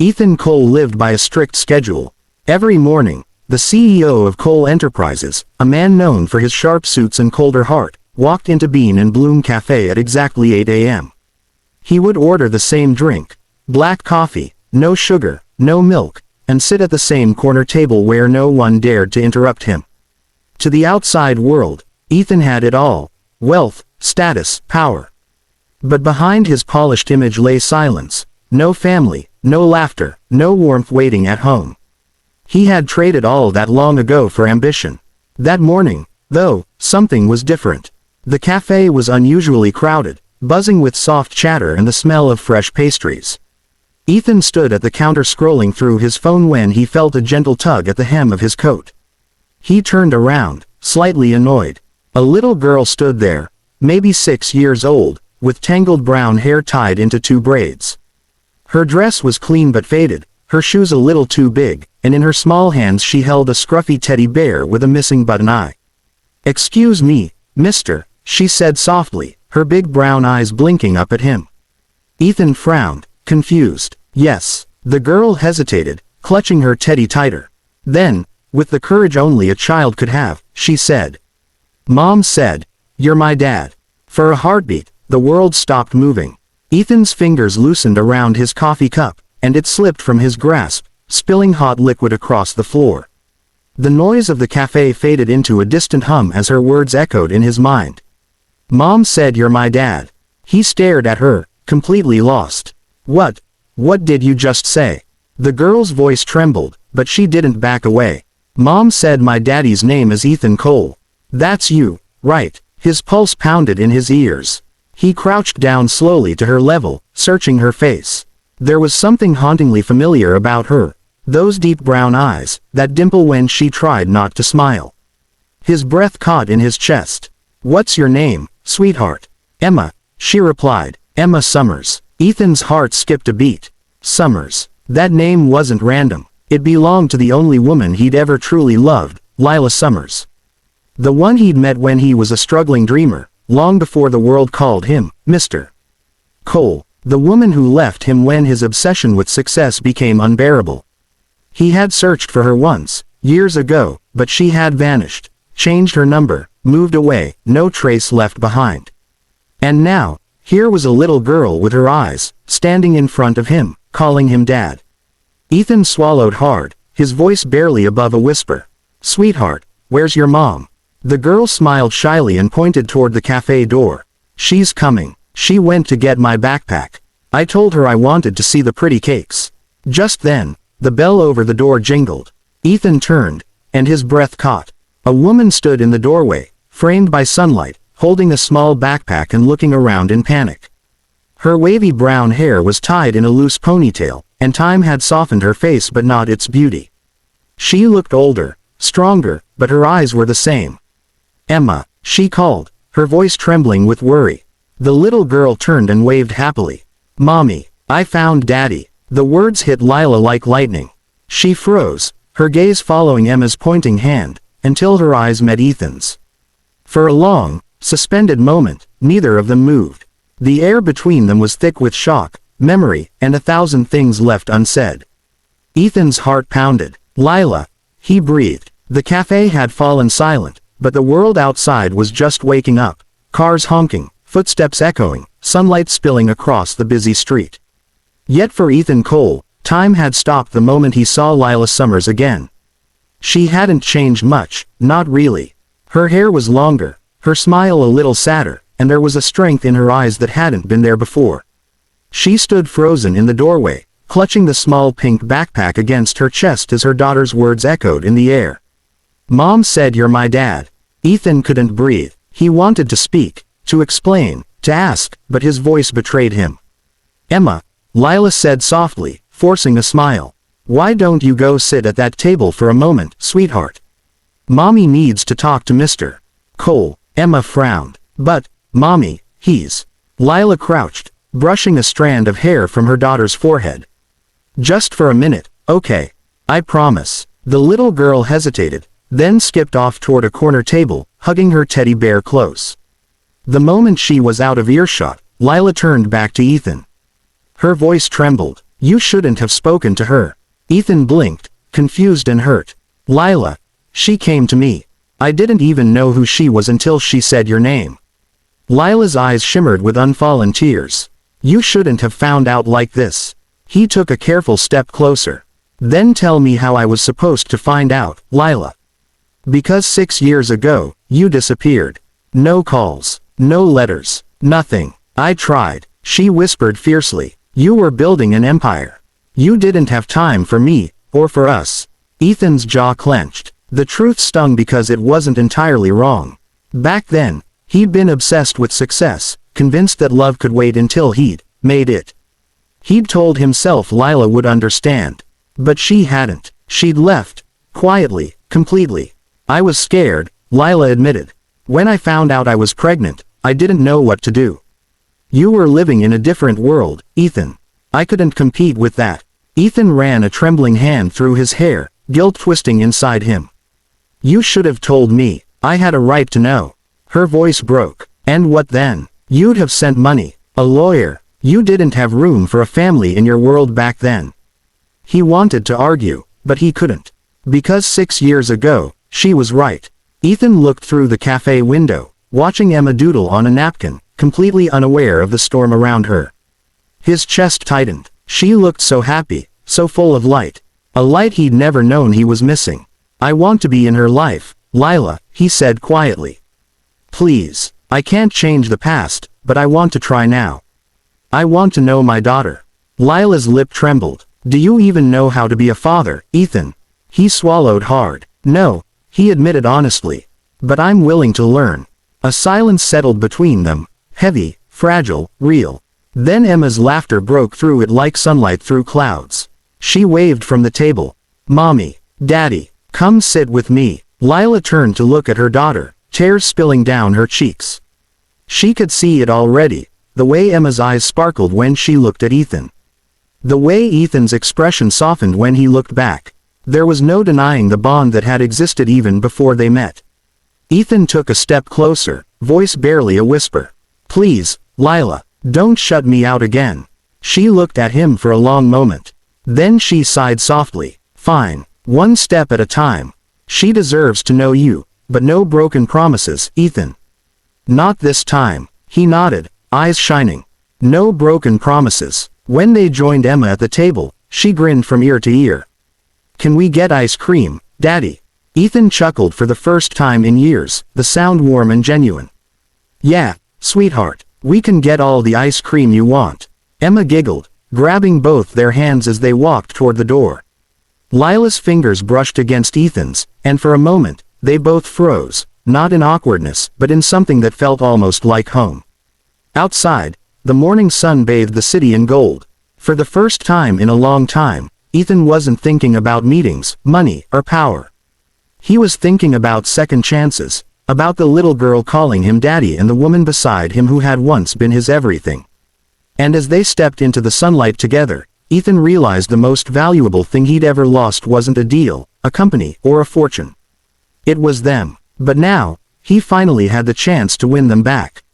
Ethan Cole lived by a strict schedule. Every morning, the CEO of Cole Enterprises, a man known for his sharp suits and colder heart, walked into Bean and Bloom Cafe at exactly 8 a.m. He would order the same drink, black coffee, no sugar, no milk, and sit at the same corner table where no one dared to interrupt him. To the outside world, Ethan had it all: wealth, status, power. But behind his polished image lay silence: no family, no laughter, no warmth waiting at home. He had traded all that long ago for ambition. That morning, though, something was different. The cafe was unusually crowded, buzzing with soft chatter and the smell of fresh pastries. Ethan stood at the counter scrolling through his phone when he felt a gentle tug at the hem of his coat. He turned around, slightly annoyed. A little girl stood there, maybe 6 years old, with tangled brown hair tied into 2 braids. Her dress was clean but faded, her shoes a little too big, and in her small hands she held a scruffy teddy bear with a missing button eye. "Excuse me, mister," she said softly, her big brown eyes blinking up at him. Ethan frowned, confused. "Yes." The girl hesitated, clutching her teddy tighter. Then, with the courage only a child could have, she said, "Mom said, you're my dad." For a heartbeat, the world stopped moving. Ethan's fingers loosened around his coffee cup, and it slipped from his grasp, spilling hot liquid across the floor. The noise of the cafe faded into a distant hum as her words echoed in his mind. "Mom said you're my dad." He stared at her, completely lost. What did you just say?" The girl's voice trembled, but she didn't back away. "Mom said my daddy's name is Ethan Cole." "That's you, right?" His pulse pounded in his ears. He crouched down slowly to her level, searching her face. There was something hauntingly familiar about her. Those deep brown eyes, that dimple when she tried not to smile. His breath caught in his chest. "What's your name, sweetheart?" "Emma," she replied. "Emma Summers." Ethan's heart skipped a beat. Summers. That name wasn't random. It belonged to the only woman he'd ever truly loved, Lila Summers. The one he'd met when he was a struggling dreamer, long before the world called him Mr. Cole. The woman who left him when his obsession with success became unbearable. He had searched for her once, years ago, but she had vanished, changed her number, moved away, no trace left behind. And now, here was a little girl with her eyes, standing in front of him, calling him dad. Ethan swallowed hard, his voice barely above a whisper. "Sweetheart, where's your mom?" The girl smiled shyly and pointed toward the cafe door. "She's coming. She went to get my backpack. I told her I wanted to see the pretty cakes." Just then, the bell over the door jingled. Ethan turned, and his breath caught. A woman stood in the doorway, framed by sunlight, holding a small backpack and looking around in panic. Her wavy brown hair was tied in a loose ponytail, and time had softened her face but not its beauty. She looked older, stronger, but her eyes were the same. "Emma," she called, her voice trembling with worry. The little girl turned and waved happily. "Mommy, I found Daddy." The words hit Lila like lightning. She froze, her gaze following Emma's pointing hand, until her eyes met Ethan's. For a long, suspended moment, neither of them moved. The air between them was thick with shock, memory, and 1,000 things left unsaid. Ethan's heart pounded. "Lila," he breathed. The cafe had fallen silent, but the world outside was just waking up. Cars honking, footsteps echoing, sunlight spilling across the busy street. Yet for Ethan Cole, time had stopped the moment he saw Lila Summers again. She hadn't changed much, not really. Her hair was longer, her smile a little sadder, and there was a strength in her eyes that hadn't been there before. She stood frozen in the doorway, clutching the small pink backpack against her chest as her daughter's words echoed in the air. "Mom said you're my dad." Ethan couldn't breathe. He wanted to speak, to explain, to ask, but his voice betrayed him. "Emma," Lila said softly, forcing a smile. "Why don't you go sit at that table for a moment, sweetheart? Mommy needs to talk to Mr. Cole." Emma frowned. "But, Mommy, he's..." Lila crouched, brushing a strand of hair from her daughter's forehead. "Just for a minute, okay? I promise." The little girl hesitated, then skipped off toward a corner table, hugging her teddy bear close. The moment she was out of earshot, Lila turned back to Ethan. Her voice trembled. You shouldn't have spoken to her. Ethan blinked, confused and hurt. Lila. She came to me. I didn't even know who she was until she said your name. Lila's eyes shimmered with unfallen tears. You shouldn't have found out like this. He took a careful step closer. Then tell me how I was supposed to find out, Lila. Because 6 years ago, you disappeared. No calls, no letters, nothing. I tried, she whispered fiercely. You were building an empire. You didn't have time for me, or for us. Ethan's jaw clenched. The truth stung because it wasn't entirely wrong. Back then, he'd been obsessed with success, convinced that love could wait until he'd made it. He'd told himself Lila would understand. But she hadn't. She'd left. Quietly, completely. I was scared, Lila admitted. When I found out I was pregnant, I didn't know what to do. You were living in a different world, Ethan. I couldn't compete with that. Ethan ran a trembling hand through his hair, guilt twisting inside him. You should have told me. I had a right to know. Her voice broke. And what then? You'd have sent money. A lawyer. You didn't have room for a family in your world back then. He wanted to argue, but he couldn't. Because 6 years ago, she was right. Ethan looked through the cafe window, watching Emma doodle on a napkin, completely unaware of the storm around her. His chest tightened. She looked so happy, so full of light. A light he'd never known he was missing. I want to be in her life, Lila, he said quietly. Please, I can't change the past, but I want to try now. I want to know my daughter. Lila's lip trembled. Do you even know how to be a father, Ethan? He swallowed hard. No, he admitted honestly. But I'm willing to learn. A silence settled between them, heavy, fragile, real. Then Emma's laughter broke through it like sunlight through clouds. She waved from the table. Mommy, Daddy, come sit with me. Lila turned to look at her daughter, tears spilling down her cheeks. She could see it already, the way Emma's eyes sparkled when she looked at Ethan. The way Ethan's expression softened when he looked back. There was no denying the bond that had existed even before they met. Ethan took a step closer, voice barely a whisper. Please, Lila, don't shut me out again. She looked at him for a long moment. Then she sighed softly. Fine, one step at a time. She deserves to know you, but no broken promises, Ethan. Not this time, he nodded, eyes shining. No broken promises. When they joined Emma at the table, she grinned from ear to ear. Can we get ice cream, Daddy? Ethan chuckled for the first time in years, the sound warm and genuine. Yeah, sweetheart, we can get all the ice cream you want. Emma giggled, grabbing both their hands as they walked toward the door. Lila's fingers brushed against Ethan's, and for a moment, they both froze, not in awkwardness, but in something that felt almost like home. Outside, the morning sun bathed the city in gold. For the first time in a long time, Ethan wasn't thinking about meetings, money, or power. He was thinking about second chances, about the little girl calling him daddy and the woman beside him who had once been his everything. And as they stepped into the sunlight together, Ethan realized the most valuable thing he'd ever lost wasn't a deal, a company, or a fortune. It was them. But now, he finally had the chance to win them back.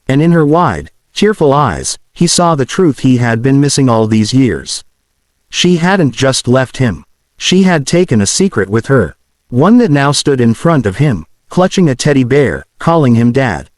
And in her wide, tearful eyes, he saw the truth he had been missing all these years. She hadn't just left him. She had taken a secret with her. One that now stood in front of him, clutching a teddy bear, calling him dad.